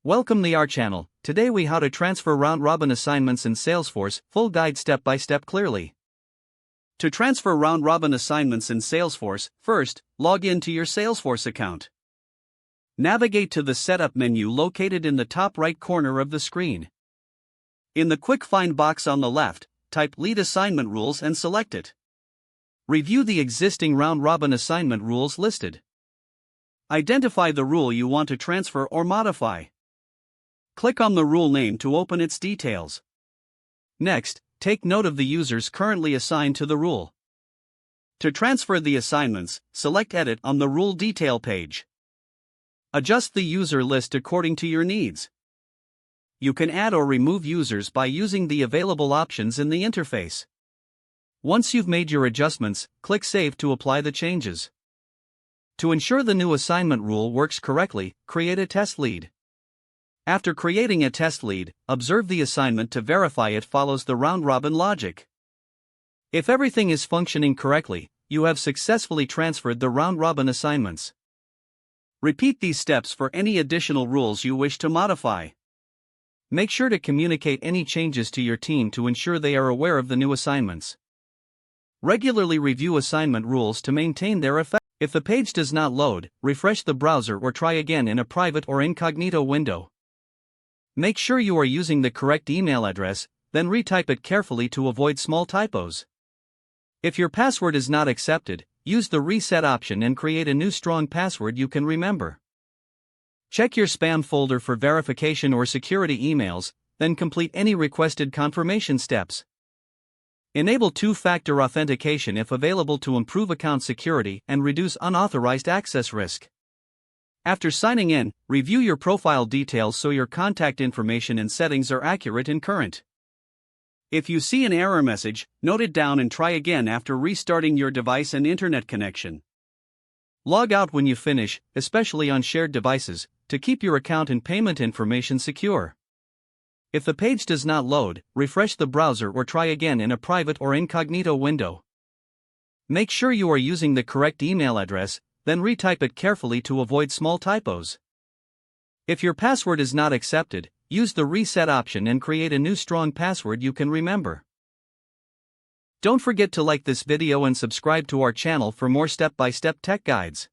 Welcome to our channel. Today we how to transfer round-robin assignments in Salesforce, full guide step-by-step clearly. To transfer round-robin assignments in Salesforce, first, log in to your Salesforce account. Navigate to the Setup menu located in the top right corner of the screen. In the Quick Find box on the left, type Lead Assignment Rules and select it. Review the existing round-robin assignment rules listed. Identify the rule you want to transfer or modify. Click on the rule name to open its details. Next, take note of the users currently assigned to the rule. To transfer the assignments, select Edit on the rule detail page. Adjust the user list according to your needs. You can add or remove users by using the available options in the interface. Once you've made your adjustments, click Save to apply the changes. To ensure the new assignment rule works correctly, create a test lead. After creating a test lead, observe the assignment to verify it follows the round-robin logic. If everything is functioning correctly, you have successfully transferred the round-robin assignments. Repeat these steps for any additional rules you wish to modify. Make sure to communicate any changes to your team to ensure they are aware of the new assignments. Regularly review assignment rules to maintain their effect. If the page does not load, refresh the browser or try again in a private or incognito window. Make sure you are using the correct email address, then retype it carefully to avoid small typos. If your password is not accepted, use the reset option and create a new strong password you can remember. Check your spam folder for verification or security emails, then complete any requested confirmation steps. Enable two-factor authentication if available to improve account security and reduce unauthorized access risk. After signing in, review your profile details so your contact information and settings are accurate and current. If you see an error message, note it down and try again after restarting your device and internet connection. Log out when you finish, especially on shared devices, to keep your account and payment information secure. If the page does not load, refresh the browser or try again in a private or incognito window. Make sure you are using the correct email address, then retype it carefully to avoid small typos. If your password is not accepted, use the reset option and create a new strong password you can remember. Don't forget to like this video and subscribe to our channel for more step-by-step tech guides.